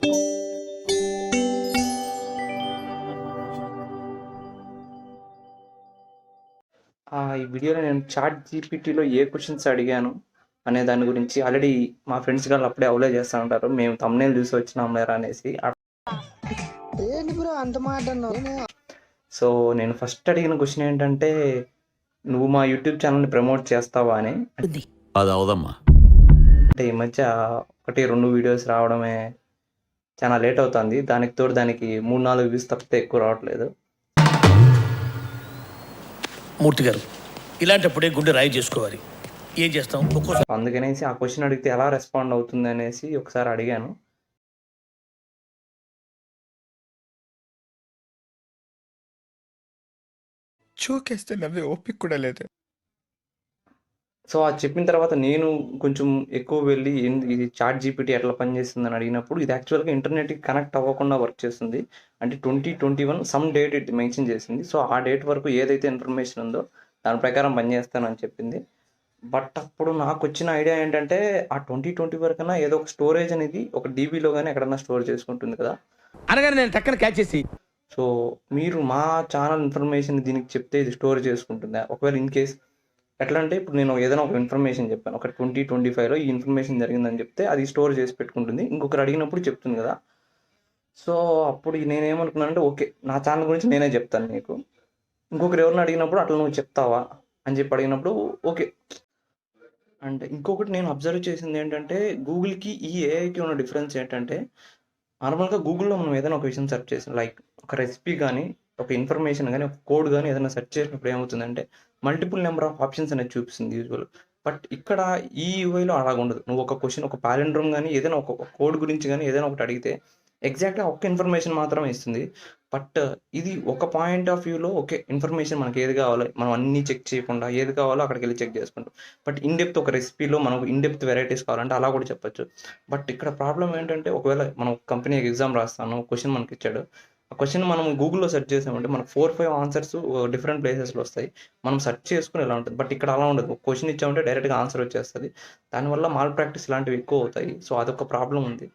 ఈ వీడియోలో నేను చాట్ జీపీటీలో ఏ క్వశ్చన్స్ అడిగాను అనే దాని గురించి ఆల్రెడీ మా ఫ్రెండ్స్ గాళ్ళు అప్పుడే అవలే చేస్తూ ఉంటారు. మేము థంబ్‌నెయిల్ చూసి వచ్చినాం లేరా అనేసి. ఏంటి బ్రో అంత మాట అన్నావు? సో నేను ఫస్ట్ అడిగిన క్వశ్చన్ ఏంటంటే, నువ్వు మా యూట్యూబ్ ఛానల్ని ప్రమోట్ చేస్తావా అని. అది అవదమ్మా. అంటే ఈ మధ్య 1, 2 వీడియోస్ రావడమే చాలా లేట్ అవుతుంది. దానికి తోడు దానికి 3, 4 వ్యూస్ తప్పితే ఎక్కువ రావట్లేదు. మూర్తి గారు, ఇలాంటప్పుడే గుండె రాయి చేసుకోవాలి. ఏం చేస్తాం? అందుకనేసి ఆ క్వశ్చన్ అడిగితే ఎలా రెస్పాండ్ అవుతుంది అనేసి ఒకసారి అడిగాను. చూకేస్తే నవ్వే ఓపిక కూడా లేదు. సో అది చెప్పిన తర్వాత నేను కొంచెం ఎక్కువ వెళ్ళి ఇది చాట్ జీపీటీ ఎట్లా పనిచేస్తుందని అడిగినప్పుడు, ఇది యాక్చువల్గా ఇంటర్నెట్కి కనెక్ట్ అవ్వకుండా వర్క్ చేస్తుంది. అంటే 2021 సమ్ డేట్ ఇట్ మెన్షన్ చేసింది. సో ఆ డేట్ వరకు ఏదైతే ఇన్ఫర్మేషన్ ఉందో దాని ప్రకారం పనిచేస్తానని చెప్పింది. బట్ అప్పుడు నాకు వచ్చిన ఐడియా ఏంటంటే, ఆ 2020 వరకన్నా ఏదో ఒక స్టోరేజ్ అనేది ఒక డీబీలో కానీ ఎక్కడన్నా స్టోర్ చేసుకుంటుంది కదా. అనగానే నేను టక్కన క్యాచ్ చేసి, సో మీరు మా ఛానల్ ఇన్ఫర్మేషన్ దీనికి చెప్తే ఇది స్టోర్ చేసుకుంటుందా? ఒకవేళ ఇన్ కేస్ ఎట్లా అంటే, ఇప్పుడు నేను ఏదైనా ఒక ఇన్ఫర్మేషన్ చెప్పాను, ఒక 2025లో ఈ ఇన్ఫర్మేషన్ జరిగిందని చెప్తే అది స్టోర్ చేసి పెట్టుకుంటుంది. ఇంకొకరు అడిగినప్పుడు చెప్తుంది కదా. సో అప్పుడు నేనేమనుకున్నానంటే, ఓకే నా ఛానల్ గురించి నేనే చెప్తాను నీకు, ఇంకొకరు ఎవరిని అడిగినప్పుడు అట్లా నువ్వు చెప్తావా అని చెప్పి అడిగినప్పుడు ఓకే. అంటే ఇంకొకటి నేను అబ్జర్వ్ చేసింది ఏంటంటే, గూగుల్కి ఈ ఏఐకి ఉన్న డిఫరెన్స్ ఏంటంటే, నార్మల్గా గూగుల్లో మనం ఏదైనా ఒక విషయం సెర్చ్ చేసాం, లైక్ ఒక రెసిపీ కానీ, ఒక ఇన్ఫర్మేషన్ కానీ, ఒక కోడ్ కానీ ఏదైనా సెర్చ్ చేసినప్పుడు ఏమవుతుందంటే, మల్టిపుల్ నెంబర్ ఆఫ్ ఆప్షన్స్ అనేది చూపిస్తుంది యూజువల్. బట్ ఇక్కడ ఈ యూఐలో అలాగ ఉండదు. నువ్వు ఒక క్వశ్చన్, ఒక పాలిండ్రోమ్ కానీ ఏదైనా ఒక కోడ్ గురించి కానీ ఏదైనా ఒకటి అడిగితే ఎగ్జాక్ట్గా ఒక్క ఇన్ఫర్మేషన్ మాత్రమే ఇస్తుంది. బట్ ఇది ఒక పాయింట్ ఆఫ్ వ్యూలో ఓకే, ఇన్ఫర్మేషన్ మనకి ఏది కావాలో మనం అన్నీ చెక్ చేయకుండా ఏది కావాలో అక్కడికి వెళ్ళి చెక్ చేసుకుంటాం. బట్ ఇన్ డెప్త్ ఒక రెసిపీలో మనకు ఇన్ డెప్త్ వెరైటీస్ కావాలంటే అలా కూడా చెప్పొచ్చు. బట్ ఇక్కడ ప్రాబ్లం ఏంటంటే, ఒకవేళ మనం కంపెనీకి ఎగ్జామ్ రాస్తాను, క్వశ్చన్ మనకి ఇచ్చాడు, ఆ క్వశ్చన్ మనం గూగుల్లో సెర్చ్ చేసామంటే మనకు 4-5 ఆన్సర్స్ డిఫరెంట్ ప్లేసెస్లో వస్తాయి. మనం సెర్చ్ చేసుకుని ఇలా ఉంటుంది. బట్ ఇక్కడ అలా ఉండదు. క్వశ్చన్ ఇచ్చామంటే డైరెక్ట్గా ఆన్సర్ వచ్చేస్తుంది. దానివల్ల మాల్ ప్రాక్టీస్ ఇలాంటివి ఎక్కువ అవుతాయి. సో అదొక ప్రాబ్లం ఉంది.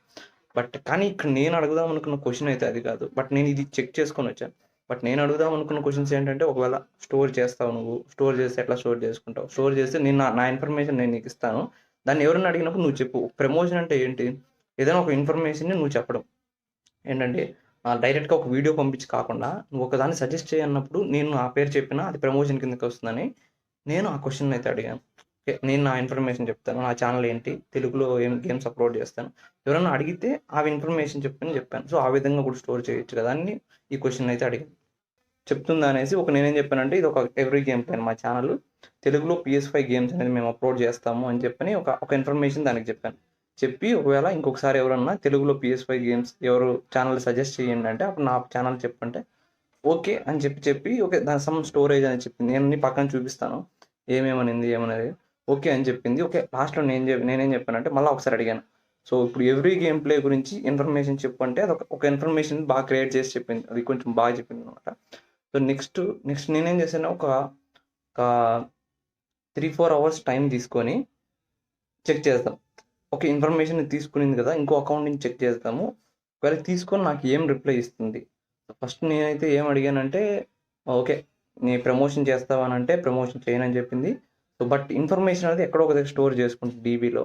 బట్ కానీ ఇక్కడ నేను అడుగుదాం అనుకున్న క్వశ్చన్ అయితే అది కాదు. బట్ నేను ఇది చెక్ చేసుకొని వచ్చాను. బట్ నేను అడుగుదాం అనుకున్న క్వశ్చన్స్ ఏంటంటే, ఒకవేళ స్టోర్ చేస్తావు నువ్వు, స్టోర్ చేస్తే ఎట్లా స్టోర్ చేసుకుంటావు, స్టోర్ చేస్తే నేను నా ఇన్ఫర్మేషన్ నేను నీకు ఇస్తాను, దాన్ని ఎవరైనా అడిగినప్పుడు నువ్వు చెప్పు. ప్రమోషన్ అంటే ఏంటి? ఏదైనా ఒక ఇన్ఫర్మేషన్ని నువ్వు చెప్పడం ఏంటంటే, డైరెక్ట్గా ఒక వీడియో పంపించి కాకుండా నువ్వు ఒకదాన్ని సజెస్ట్ చేయన్నప్పుడు నేను ఆ పేరు చెప్పినా అది ప్రమోషన్ కిందకి వస్తుందని నేను ఆ క్వశ్చన్ అయితే అడిగాను. ఓకే, నేను నా ఇన్ఫర్మేషన్ చెప్తాను, నా ఛానల్ ఏంటి, తెలుగులో ఏం గేమ్స్ అప్లోడ్ చేస్తాను, ఎవరైనా అడిగితే ఆ ఇన్ఫర్మేషన్ చెప్పాను. సో ఆ విధంగా కూడా స్టోర్ చేయొచ్చు కదా అని ఈ క్వశ్చన్ అయితే అడిగాను. చెప్తుందా అనేసి నేనేం చెప్పానంటే, ఇది ఒక ఎవ్రీ గేమ్ ప్లే మా ఛానల్, తెలుగులో PS5 గేమ్స్ అనేది మేము అప్లోడ్ చేస్తాము అని చెప్పని ఒక ఇన్ఫర్మేషన్ దానికి చెప్పాను. చెప్పి ఒకవేళ ఇంకొకసారి ఎవరన్నా తెలుగులో PS5 గేమ్స్ ఎవరు ఛానల్ సజెస్ట్ చేయండి అంటే అప్పుడు నా ఛానల్ చెప్పంటే ఓకే అని చెప్పి ఓకే దాని సమ్ స్టోరేజ్ అని చెప్పింది. నేను పక్కన చూపిస్తాను ఏమేమనింది ఏమనేది. ఓకే అని చెప్పింది. ఓకే, లాస్ట్లో నేనేం చెప్పానంటే మళ్ళీ ఒకసారి అడిగాను. సో ఇప్పుడు ఎవ్రీ గేమ్ ప్లే గురించి ఇన్ఫర్మేషన్ చెప్పు అంటే అది ఒక ఇన్ఫర్మేషన్ బాగా క్రియేట్ చేసి చెప్పింది. అది కొంచెం బాగా చెప్పింది అనమాట. సో నెక్స్ట్ నేనేం చేశాను, ఒక 3-4 అవర్స్ టైం తీసుకొని చెక్ చేస్తాం. ఒక ఇన్ఫర్మేషన్ తీసుకునింది కదా, ఇంకో అకౌంట్ నుంచి చెక్ చేస్తాము. ఒకవేళ తీసుకొని నాకు ఏం రిప్లై ఇస్తుంది. ఫస్ట్ నేనైతే ఏం అడిగానంటే, ఓకే నీ ప్రమోషన్ చేస్తావనంటే ప్రమోషన్ చేయనని చెప్పింది. సో బట్ ఇన్ఫర్మేషన్ అనేది ఎక్కడో ఒక దగ్గర స్టోర్ చేసుకుంటుంది డీబీలో.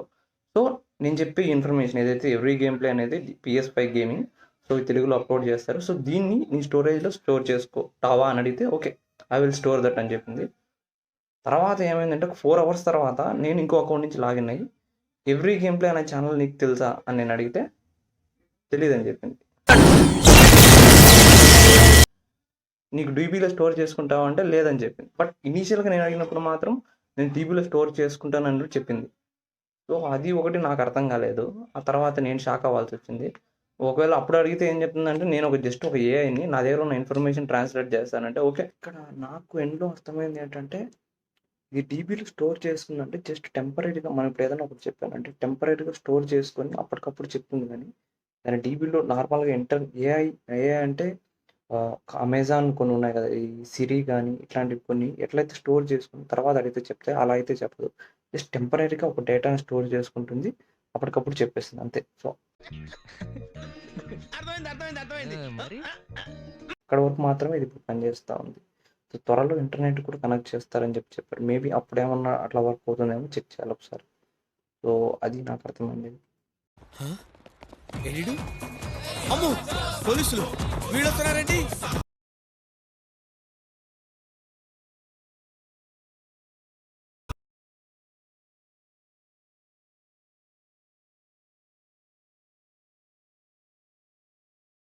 సో నేను చెప్పే ఇన్ఫర్మేషన్ ఏదైతే ఎవ్రీ గేమ్ ప్లే అనేది PS5 గేమింగ్, సో తెలుగులో అప్లోడ్ చేస్తారు. సో దీన్ని నీ స్టోరేజ్లో స్టోర్ చేసుకుంటావా అని అడిగితే okay I will store that అని చెప్పింది. తర్వాత ఏమైందంటే, ఒక 4 అవర్స్ తర్వాత నేను ఇంకో అకౌంట్ నుంచి లాగిన్ అయ్యి ఎవ్రీ గేమ్ ప్లే అనే ఛానల్ నీకు తెలుసా అని నేను అడిగితే తెలియదని చెప్పింది. నీకు డీబీలో స్టోర్ చేసుకుంటావా అంటే లేదని చెప్పింది. బట్ ఇనీషియల్గా నేను అడిగినప్పుడు మాత్రం నేను డీబీలో స్టోర్ చేసుకుంటానని చెప్పింది. సో అది ఒకటి నాకు అర్థం కాలేదు. ఆ తర్వాత నేను షాక్ అవ్వాల్సి వచ్చింది. ఒకవేళ అప్పుడు అడిగితే ఏం చెప్తుందంటే, నేను జస్ట్ ఒక ఏఐని నా దగ్గర ఉన్న ఇన్ఫర్మేషన్ ట్రాన్స్లేట్ చేస్తానంటే ఓకే. ఇక్కడ నాకు ఎండ్లో అర్థమైంది ఏంటంటే, ఈ డీబీలో స్టోర్ చేసుకుందంటే జస్ట్ టెంపరీగా మనం ఇప్పుడు ఏదైనా ఒకటి చెప్పానంటే టెంపరీగా స్టోర్ చేసుకొని అప్పటికప్పుడు చెప్తుంది. కానీ దాని డీబీలో నార్మల్గా ఏఐ అంటే అమెజాన్ కొన్ని ఉన్నాయి కదా, ఈ సిరి కానీ ఇట్లాంటివి కొన్ని ఎట్లయితే స్టోర్ చేసుకుని తర్వాత అడిగితే చెప్తే అలా అయితే చెప్పదు. జస్ట్ టెంపరీగా ఒక డేటాని స్టోర్ చేసుకుంటుంది, అప్పటికప్పుడు చెప్పేస్తుంది అంతే. సో మరి అక్కడ వరకు మాత్రమే ఇది ఇప్పుడు పనిచేస్తూ ఉంది. సో త్వరలో ఇంటర్నెట్ కూడా కనెక్ట్ చేస్తారని చెప్పారు. మేబీ అప్పుడేమన్నా అట్లా వర్క్ అవుతుందేమో చెక్ చేయాలి ఒకసారి. సో అది నాకు అర్థమైంది. అమ్మో పోలీసులు వీళ్ళు వస్తున్నారేంటి?